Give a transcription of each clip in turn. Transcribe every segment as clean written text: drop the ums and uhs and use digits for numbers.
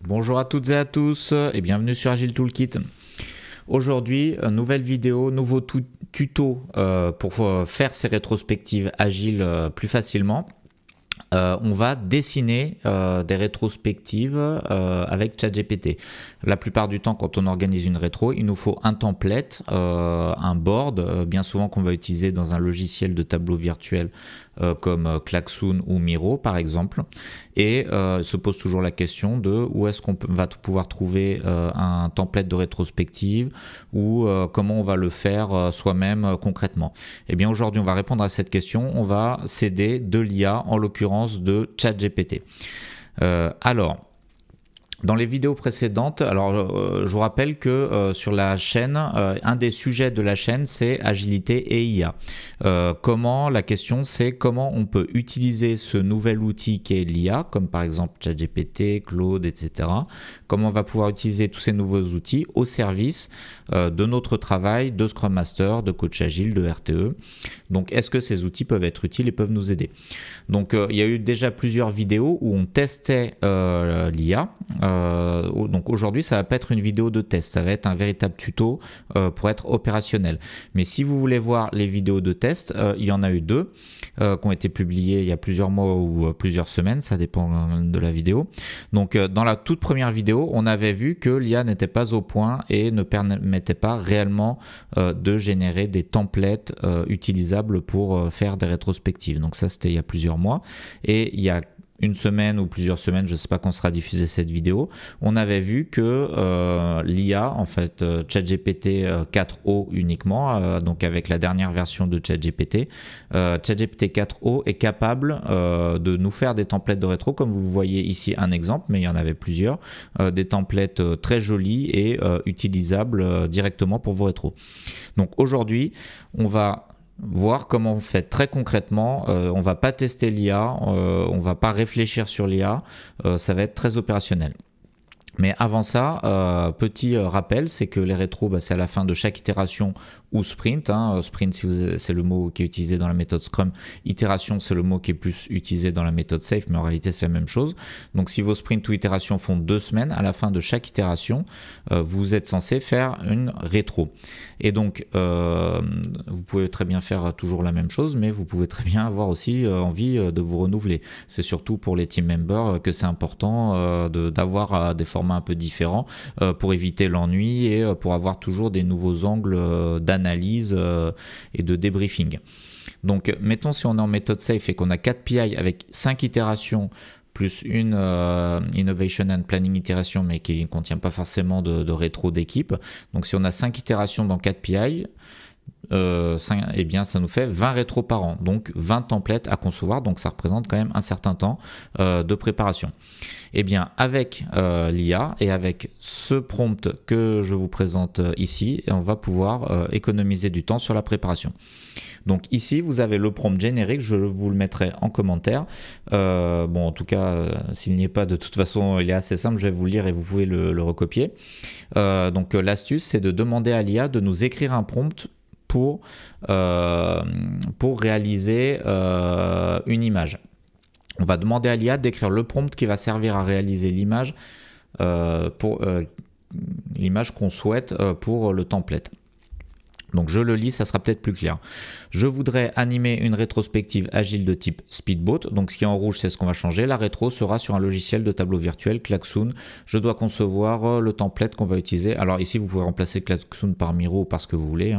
Bonjour à toutes et à tous et bienvenue sur Agile Toolkit. Aujourd'hui, nouvelle vidéo, nouveau tuto pour faire ces rétrospectives agiles plus facilement. On va dessiner des rétrospectives avec ChatGPT. La plupart du temps, quand on organise une rétro, il nous faut un template, un board, bien souvent qu'on va utiliser dans un logiciel de tableau virtuel comme Klaxoon ou Miro par exemple. Et se pose toujours la question de où est-ce qu'on va pouvoir trouver un template de rétrospective ou comment on va le faire soi-même concrètement. Et bien aujourd'hui, on va répondre à cette question. On va s'aider de l'IA, en l'occurrence de ChatGPT. Alors, dans les vidéos précédentes, je vous rappelle que sur la chaîne, un des sujets de la chaîne, c'est agilité et IA. La question c'est comment on peut utiliser ce nouvel outil qui est l'IA, comme par exemple ChatGPT, Claude, etc. Comment on va pouvoir utiliser tous ces nouveaux outils au service de notre travail de Scrum Master, de coach agile, de RTE. Donc est-ce que ces outils peuvent être utiles et peuvent nous aider? Donc il y a eu déjà plusieurs vidéos où on testait l'IA. Donc aujourd'hui, ça va pas être une vidéo de test, ça va être un véritable tuto pour être opérationnel. Mais si vous voulez voir les vidéos de test, il y en a eu deux qui ont été publiées il y a plusieurs mois ou plusieurs semaines, ça dépend de la vidéo. Donc dans la toute première vidéo, on avait vu que l'IA n'était pas au point et ne permettait pas réellement de générer des templates utilisables pour faire des rétrospectives. Donc ça, c'était il y a plusieurs mois. Et il y a une semaine ou plusieurs semaines, je ne sais pas quand sera diffusée cette vidéo, on avait vu que l'IA, en fait ChatGPT 4o uniquement, donc avec la dernière version de ChatGPT, ChatGPT 4o est capable de nous faire des templates de rétro, comme vous voyez ici un exemple, mais il y en avait plusieurs, des templates très jolis et utilisables directement pour vos rétros. Donc aujourd'hui, on va voir comment on fait très concrètement. On va pas tester l'IA, on va pas réfléchir sur l'IA, ça va être très opérationnel. Mais avant ça, petit rappel, c'est que les rétros, c'est à la fin de chaque itération ou sprint. Sprint, c'est le mot qui est utilisé dans la méthode Scrum. Itération, c'est le mot qui est plus utilisé dans la méthode Safe, mais en réalité, c'est la même chose. Donc, si vos sprints ou itérations font 2 semaines, à la fin de chaque itération, vous êtes censé faire une rétro. Et donc, vous pouvez très bien faire toujours la même chose, mais vous pouvez très bien avoir aussi envie de vous renouveler. C'est surtout pour les team members que c'est important d'avoir des formats un peu différents pour éviter l'ennui et pour avoir toujours des nouveaux angles d'analyse et de débriefing. Donc mettons si on est en méthode safe et qu'on a 4 PI avec 5 itérations plus une Innovation and Planning itération mais qui ne contient pas forcément de rétro d'équipe. Donc si on a 5 itérations dans 4 PI, eh bien ça nous fait 20 rétros par an, donc 20 templates à concevoir, donc ça représente quand même un certain temps de préparation. Eh bien avec l'IA et avec ce prompt que je vous présente ici, on va pouvoir économiser du temps sur la préparation. Donc ici vous avez le prompt générique, je vous le mettrai en commentaire. En tout cas s'il n'y est pas, de toute façon il est assez simple, je vais vous le lire et vous pouvez le recopier. Donc l'astuce c'est de demander à l'IA de nous écrire un prompt pour réaliser une image. On va demander à l'IA d'écrire le prompt qui va servir à réaliser l'image l'image qu'on souhaite pour le template. Donc je le lis, ça sera peut-être plus clair. Je voudrais animer une rétrospective agile de type Speedboat. Donc ce qui est en rouge, c'est ce qu'on va changer. La rétro sera sur un logiciel de tableau virtuel, Klaxoon. Je dois concevoir le template qu'on va utiliser. Alors ici, vous pouvez remplacer Klaxoon par Miro parce que vous voulez.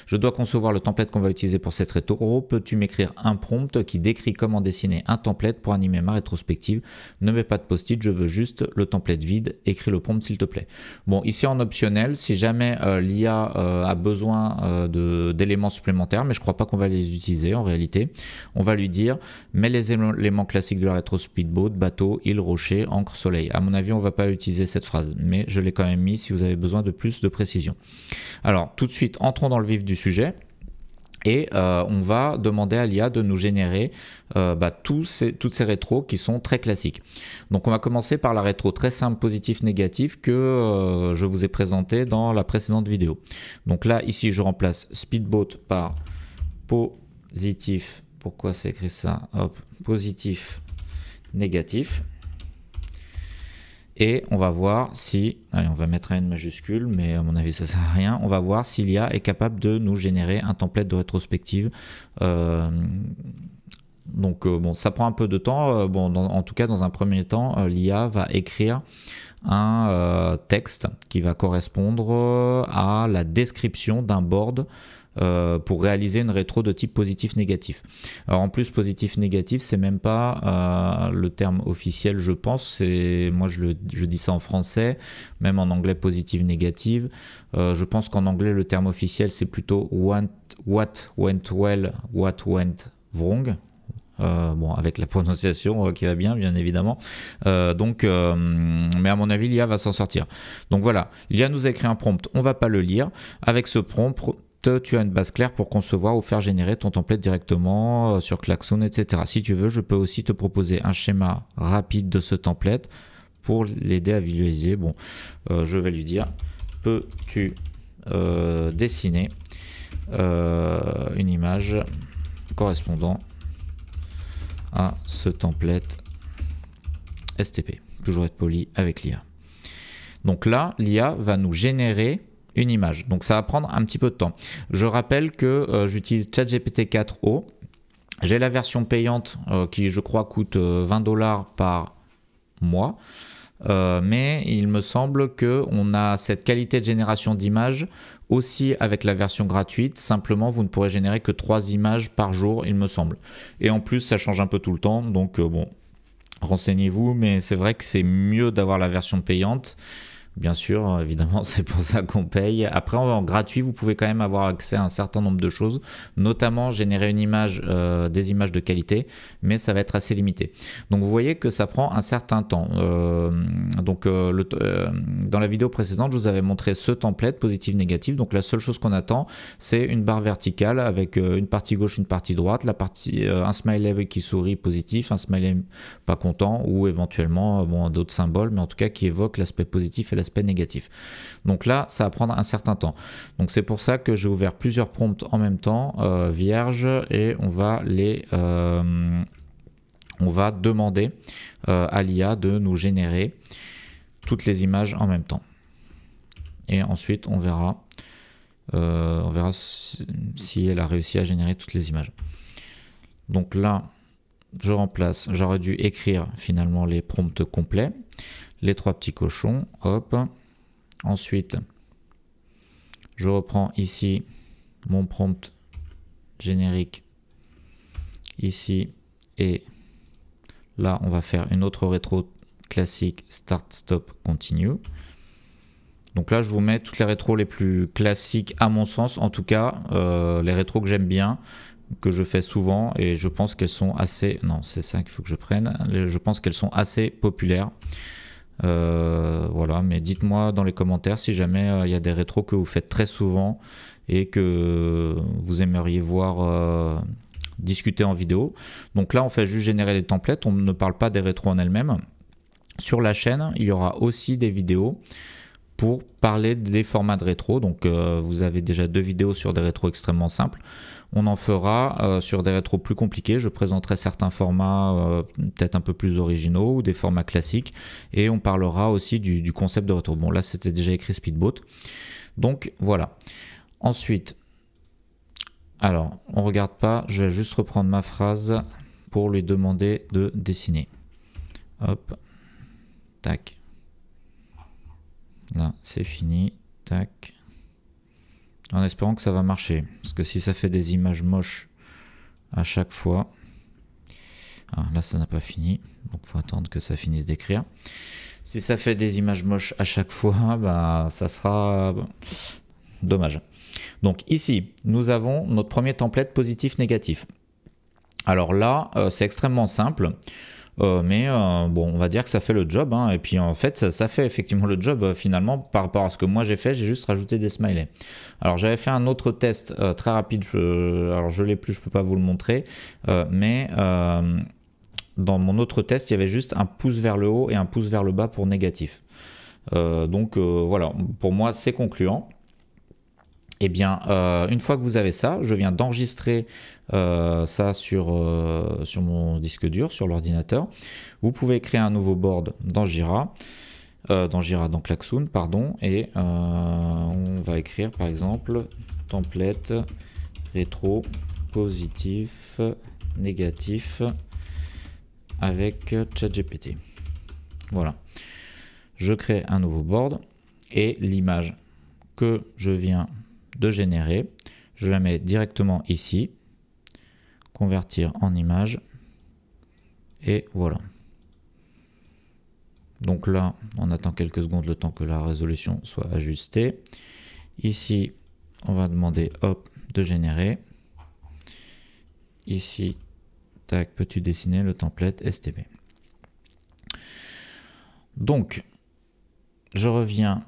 Je dois concevoir le template qu'on va utiliser pour cette rétro. Peux-tu m'écrire un prompt qui décrit comment dessiner un template pour animer ma rétrospective? Ne mets pas de post-it, je veux juste le template vide. Écris le prompt s'il te plaît. Bon, ici en optionnel, si jamais l'IA a besoin d'éléments supplémentaires, mais je crois pas qu'on va les utiliser en réalité. On va lui dire mets les éléments classiques de la rétro speedboat, bateau, île, rocher, ancre, soleil. À mon avis, on va pas utiliser cette phrase, mais je l'ai quand même mis si vous avez besoin de plus de précision. Alors tout de suite, entrons dans le vif du sujet. Et on va demander à l'IA de nous générer toutes ces rétros qui sont très classiques. Donc on va commencer par la rétro très simple positif-négatif que je vous ai présenté dans la précédente vidéo. Donc là, ici, je remplace Speedboat par positif. Pourquoi c'est écrit ça? Hop, positif, négatif. Et on va voir si, allez, on va mettre un N majuscule, mais à mon avis ça sert à rien. On va voir si l'IA est capable de nous générer un template de rétrospective. Donc bon, ça prend un peu de temps. Bon, en tout cas, dans un premier temps, l'IA va écrire un texte qui va correspondre à la description d'un board pour réaliser une rétro de type positif-négatif. Alors en plus, positif-négatif, c'est même pas le terme officiel, je pense. Moi, je dis ça en français, même en anglais, positive-négative. Je pense qu'en anglais, le terme officiel, c'est plutôt what went well, what went wrong. Bon, avec la prononciation qui va bien évidemment. Mais à mon avis, l'IA va s'en sortir. Donc voilà, l'IA nous a écrit un prompt, on va pas le lire. Avec ce prompt, tu as une base claire pour concevoir ou faire générer ton template directement sur Klaxoon, etc. Si tu veux, je peux aussi te proposer un schéma rapide de ce template pour l'aider à visualiser. Bon, je vais lui dire, peux-tu dessiner une image correspondant à ce template STP. Toujours être poli avec l'IA. Donc là, l'IA va nous générer une image. Donc ça va prendre un petit peu de temps. Je rappelle que j'utilise ChatGPT 4o. J'ai la version payante qui, je crois, coûte 20 $ par mois. Mais il me semble qu'on a cette qualité de génération d'images aussi avec la version gratuite. Simplement, vous ne pourrez générer que 3 images par jour, il me semble. Et en plus, ça change un peu tout le temps. Donc bon, renseignez-vous. Mais c'est vrai que c'est mieux d'avoir la version payante. Bien sûr, évidemment, c'est pour ça qu'on paye. Après, en gratuit, vous pouvez quand même avoir accès à un certain nombre de choses, notamment générer une image, des images de qualité, mais ça va être assez limité. Donc, vous voyez que ça prend un certain temps. Dans la vidéo précédente, je vous avais montré ce template positif-négatif. Donc, la seule chose qu'on attend, c'est une barre verticale avec une partie gauche, une partie droite, un smiley qui sourit positif, un smiley pas content, ou éventuellement d'autres symboles, mais en tout cas qui évoquent l'aspect positif et l'aspect négatif. Donc là, ça va prendre un certain temps. Donc c'est pour ça que j'ai ouvert plusieurs prompts en même temps, vierges, et on va demander à l'IA de nous générer toutes les images en même temps. Et ensuite, on verra si elle a réussi à générer toutes les images. Donc là, je remplace, j'aurais dû écrire finalement les prompts complets. Les 3 petits cochons, hop. Ensuite, je reprends ici mon prompt générique, ici, et là, on va faire une autre rétro classique, start, stop, continue. Donc là, je vous mets toutes les rétros les plus classiques, à mon sens, en tout cas, les rétros que j'aime bien, que je fais souvent, et je pense qu'elles sont assez... Non, c'est ça qu'il faut que je prenne. Je pense qu'elles sont assez populaires. Voilà, mais dites-moi dans les commentaires si jamais il y a des rétros que vous faites très souvent et que vous aimeriez voir discuter en vidéo. Donc là, on fait juste générer des templates, on ne parle pas des rétros en elles-mêmes. Sur la chaîne, il y aura aussi des vidéos pour parler des formats de rétro. Donc vous avez déjà 2 vidéos sur des rétros extrêmement simples. On en fera sur des rétros plus compliqués. Je présenterai certains formats peut-être un peu plus originaux ou des formats classiques. Et on parlera aussi du concept de rétro. Bon, là, c'était déjà écrit Speedboat. Donc, voilà. Ensuite, alors, on ne regarde pas. Je vais juste reprendre ma phrase pour lui demander de dessiner. Hop. Tac. Là, c'est fini. Tac. En espérant que ça va marcher. Parce que si ça fait des images moches à chaque fois... Ah, là, ça n'a pas fini. Donc, il faut attendre que ça finisse d'écrire. Si ça fait des images moches à chaque fois, bah, ça sera dommage. Donc, ici, nous avons notre premier template positif-négatif. Alors là, c'est extrêmement simple. Mais bon, on va dire que ça fait le job, hein. Et puis en fait ça fait effectivement le job finalement par rapport à ce que moi j'ai fait. J'ai juste rajouté des smileys. Alors j'avais fait un autre test très rapide, alors je l'ai plus, je peux pas vous le montrer, mais dans mon autre test il y avait juste un pouce vers le haut et un pouce vers le bas pour négatif. Donc voilà, pour moi c'est concluant. Eh bien, une fois que vous avez ça, je viens d'enregistrer ça sur mon disque dur, sur l'ordinateur. Vous pouvez créer un nouveau board dans Jira. dans Jira, dans Klaxoon, pardon, et on va écrire par exemple template rétro positif négatif avec ChatGPT. Voilà. Je crée un nouveau board et l'image que je viens de générer, je la mets directement ici, convertir en image, et voilà. Donc là, on attend quelques secondes le temps que la résolution soit ajustée. Ici, on va demander hop de générer. Ici, tac, peux-tu dessiner le template STB. Donc, je reviens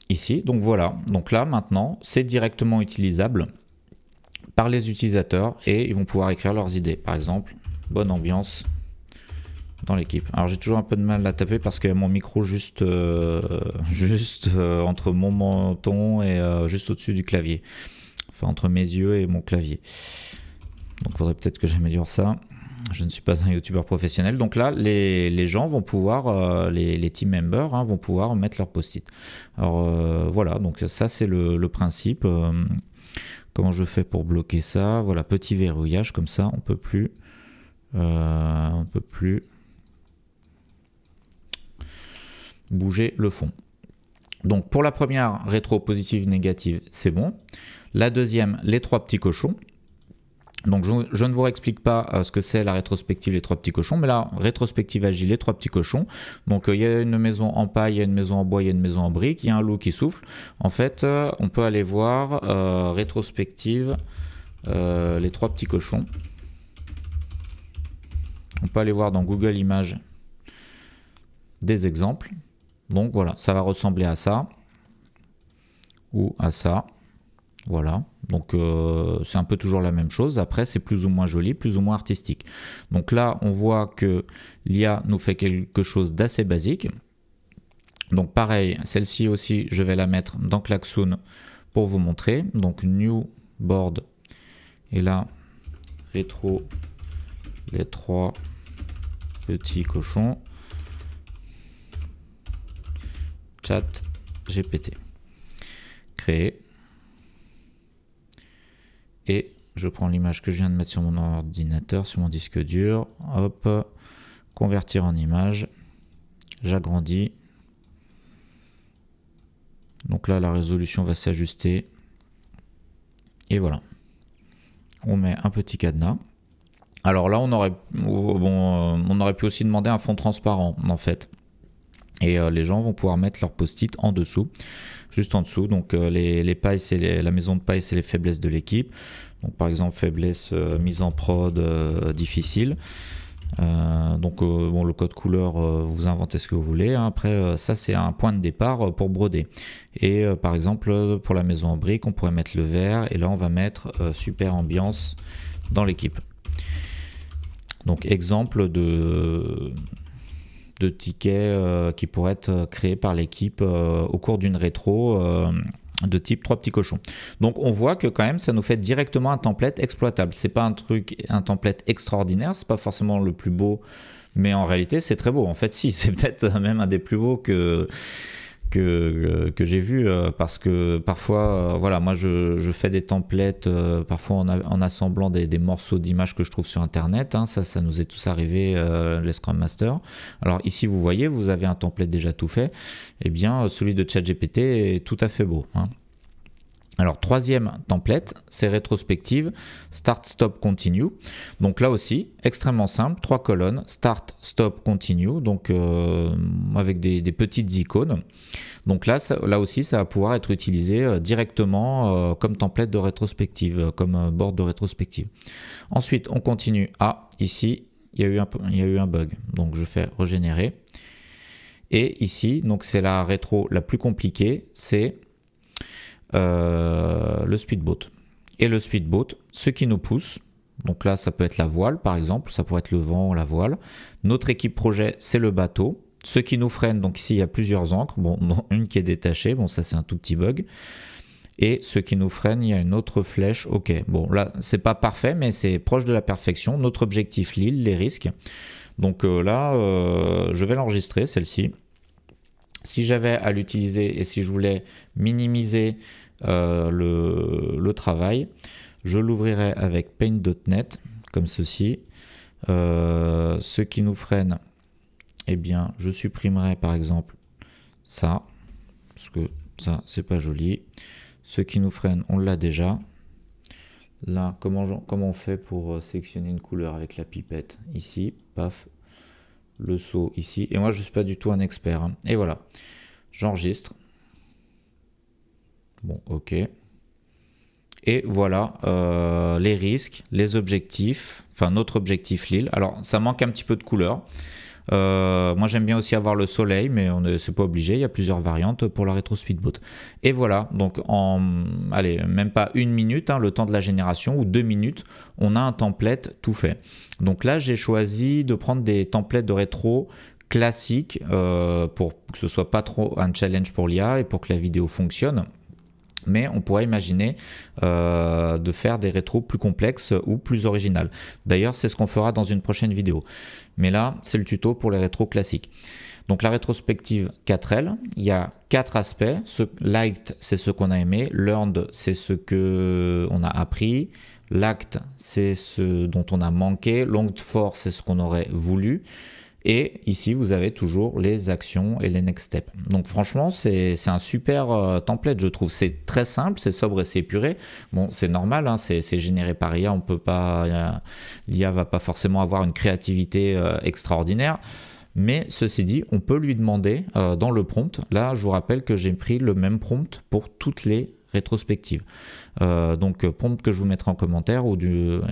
ici. Donc voilà, donc là maintenant, c'est directement utilisable par les utilisateurs et ils vont pouvoir écrire leurs idées. Par exemple, bonne ambiance dans l'équipe. Alors j'ai toujours un peu de mal à taper parce qu'il y a mon micro juste entre mon menton et juste au-dessus du clavier. Enfin entre mes yeux et mon clavier. Donc il faudrait peut-être que j'améliore ça. Je ne suis pas un youtubeur professionnel. Donc là, les gens vont pouvoir, les team members vont pouvoir mettre leur post-it. Alors voilà, donc ça c'est le principe. Comment je fais pour bloquer ça? Voilà, petit verrouillage comme ça, on peut plus bouger le fond. Donc pour la première rétro positive négative, c'est bon. La deuxième, les trois petits cochons. Donc je ne vous réexplique pas ce que c'est la rétrospective les trois petits cochons, mais la rétrospective agile les trois petits cochons. Donc il y a une maison en paille, il y a une maison en bois, il y a une maison en briques, il y a un loup qui souffle. En fait, on peut aller voir rétrospective les trois petits cochons. On peut aller voir dans Google Images des exemples. Donc voilà, ça va ressembler à ça ou à ça. Voilà, donc c'est un peu toujours la même chose. Après, c'est plus ou moins joli, plus ou moins artistique. Donc là, on voit que l'IA nous fait quelque chose d'assez basique. Donc pareil, celle-ci aussi, je vais la mettre dans Klaxoon pour vous montrer. Donc New Board. Et là, rétro, les trois petits cochons. Chat GPT. Créer. Et je prends l'image que je viens de mettre sur mon ordinateur, sur mon disque dur. Hop, convertir en image. J'agrandis. Donc là, la résolution va s'ajuster. Et voilà. On met un petit cadenas. Alors là, on aurait pu aussi demander un fond transparent, en fait. Et les gens vont pouvoir mettre leur post-it en dessous, juste en dessous. Donc les pailles, c'est la maison de paille, c'est les faiblesses de l'équipe. Donc par exemple, faiblesse mise en prod difficile. Bon, le code couleur, vous inventez ce que vous voulez. Après, ça c'est un point de départ pour broder. Et par exemple, pour la maison en briques, on pourrait mettre le vert. Et là, on va mettre super ambiance dans l'équipe. Donc exemple de tickets qui pourraient être créés par l'équipe au cours d'une rétro de type 3 petits cochons. Donc on voit que quand même ça nous fait directement un template exploitable. C'est pas un template extraordinaire, c'est pas forcément le plus beau, mais en réalité c'est très beau. En fait si, c'est peut-être même un des plus beaux que j'ai vu parce que parfois voilà, moi je fais des templates parfois en assemblant des morceaux d'images que je trouve sur internet, ça nous est tous arrivé, les Scrum Masters. Alors ici vous voyez, vous avez un template déjà tout fait, et bien celui de ChatGPT est tout à fait beau. Alors troisième template, c'est rétrospective, start, stop, continue. Donc là aussi, extrêmement simple, 3 colonnes, start, stop, continue, donc avec des petites icônes. Donc là aussi, ça va pouvoir être utilisé directement comme template de rétrospective, comme board de rétrospective. Ensuite, on continue. Ah, ici, il y a eu un bug, donc je fais régénérer. Et ici, donc c'est la rétro la plus compliquée, c'est le speedboat. Et le speedboat, ce qui nous pousse, donc là ça peut être la voile par exemple, ça pourrait être le vent ou la voile. Notre équipe projet, c'est le bateau. Ce qui nous freine, donc ici il y a plusieurs ancres, bon, une qui est détachée, bon ça c'est un tout petit bug. Et ce qui nous freine, il y a une autre flèche, ok. Bon là c'est pas parfait mais c'est proche de la perfection. Notre objectif l'île, les risques. Donc là je vais l'enregistrer celle-ci. Si j'avais à l'utiliser et si je voulais minimiser le travail, je l'ouvrirai avec Paint.net, comme ceci. Ce qui nous freine, eh bien, je supprimerai par exemple ça, parce que ça, c'est pas joli. Ce qui nous freine, on l'a déjà. Là, comment on fait pour sélectionner une couleur avec la pipette? Ici, paf, le saut ici. Et moi, je ne suis pas du tout un expert, hein. Et voilà, j'enregistre. Bon, ok. Et voilà les risques, les objectifs, enfin notre objectif Lille. Alors, ça manque un petit peu de couleur. Moi j'aime bien aussi avoir le soleil, mais c'est pas obligé, il y a plusieurs variantes pour la rétro speedboat. Et voilà, donc allez, même pas 1 minute, hein, le temps de la génération, ou 2 minutes, on a un template tout fait. Donc là j'ai choisi de prendre des templates de rétro classiques pour que ce soit pas trop un challenge pour l'IA et pour que la vidéo fonctionne. Mais on pourrait imaginer de faire des rétros plus complexes ou plus originales. D'ailleurs, c'est ce qu'on fera dans une prochaine vidéo. Mais là, c'est le tuto pour les rétros classiques. Donc la rétrospective 4L, il y a 4 aspects. Liked, c'est ce qu'on a aimé. Learned, c'est ce qu'on a appris. Lacked, c'est ce dont on a manqué. Longed for, c'est ce qu'on aurait voulu. Et ici, vous avez toujours les actions et les next steps. Donc franchement, c'est un super template, je trouve. C'est très simple, c'est sobre et c'est épuré. Bon, c'est normal, hein, c'est généré par IA. On peut pas, l'IA va pas forcément avoir une créativité extraordinaire. Mais ceci dit, on peut lui demander dans le prompt. Là, je vous rappelle que j'ai pris le même prompt pour toutes les rétrospectives. Donc prompt que je vous mettrai en commentaire ou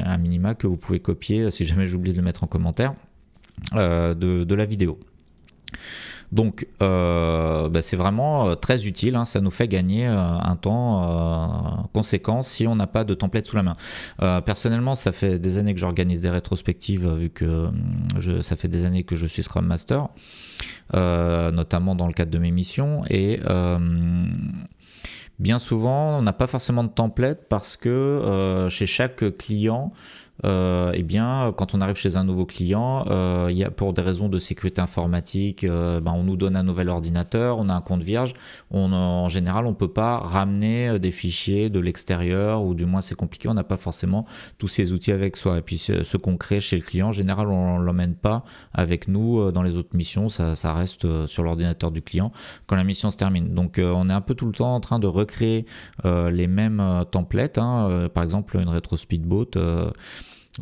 un minima que vous pouvez copier si jamais j'oublie de le mettre en commentaire. De la vidéo. Donc c'est vraiment très utile, hein, ça nous fait gagner un temps conséquent si on n'a pas de template sous la main. Personnellement, ça fait des années que j'organise des rétrospectives vu que ça fait des années que je suis Scrum Master, notamment dans le cadre de mes missions, et bien souvent on n'a pas forcément de template parce que chez chaque client, eh bien, quand on arrive chez un nouveau client, il y a, pour des raisons de sécurité informatique, on nous donne un nouvel ordinateur, on a un compte vierge. En général, on ne peut pas ramener des fichiers de l'extérieur, ou du moins c'est compliqué, on n'a pas forcément tous ces outils avec soi. Et puis ce qu'on crée chez le client, en général, on ne l'emmène pas avec nous dans les autres missions, ça reste sur l'ordinateur du client quand la mission se termine. Donc on est un peu tout le temps en train de recréer les mêmes templates, hein, par exemple une rétro speedboat,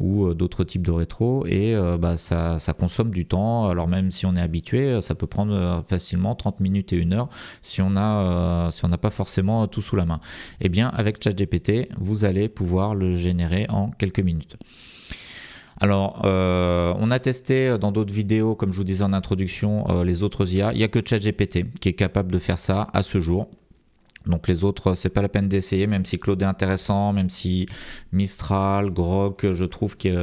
ou d'autres types de rétro, et ça consomme du temps. Alors même si on est habitué, ça peut prendre facilement 30 minutes et 1 heure si on n'a pas forcément tout sous la main. Et bien avec ChatGPT, vous allez pouvoir le générer en quelques minutes. Alors, on a testé dans d'autres vidéos, comme je vous disais en introduction, les autres IA. Il n'y a que ChatGPT qui est capable de faire ça à ce jour. Donc les autres, c'est pas la peine d'essayer, même si Claude est intéressant, même si Mistral, Grok, je trouve qu'il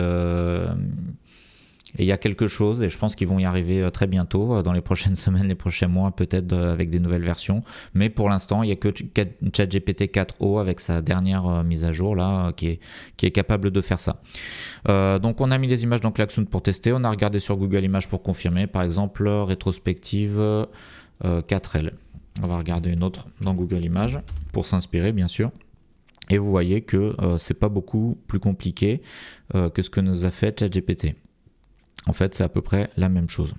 y a quelque chose, et je pense qu'ils vont y arriver très bientôt, dans les prochaines semaines, les prochains mois, peut-être avec des nouvelles versions. Mais pour l'instant, il n'y a que ChatGPT 4o avec sa dernière mise à jour là, qui est capable de faire ça. Donc on a mis les images dans Klaxoon pour tester, on a regardé sur Google Images pour confirmer, par exemple rétrospective 4L. On va regarder une autre dans Google Images pour s'inspirer, bien sûr. Et vous voyez que c'est pas beaucoup plus compliqué que ce que nous a fait ChatGPT. En fait, c'est à peu près la même chose.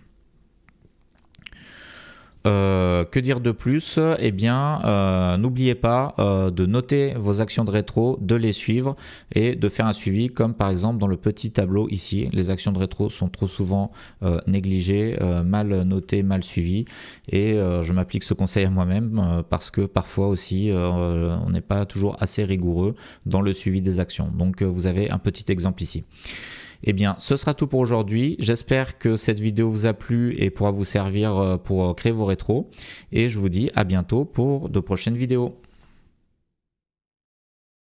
Que dire de plus? Eh bien, n'oubliez pas de noter vos actions de rétro, de les suivre et de faire un suivi, comme par exemple dans le petit tableau ici. Les actions de rétro sont trop souvent négligées, mal notées, mal suivies, et je m'applique ce conseil à moi-même parce que parfois aussi on n'est pas toujours assez rigoureux dans le suivi des actions. Donc vous avez un petit exemple ici. Eh bien, ce sera tout pour aujourd'hui. J'espère que cette vidéo vous a plu et pourra vous servir pour créer vos rétros. Et je vous dis à bientôt pour de prochaines vidéos.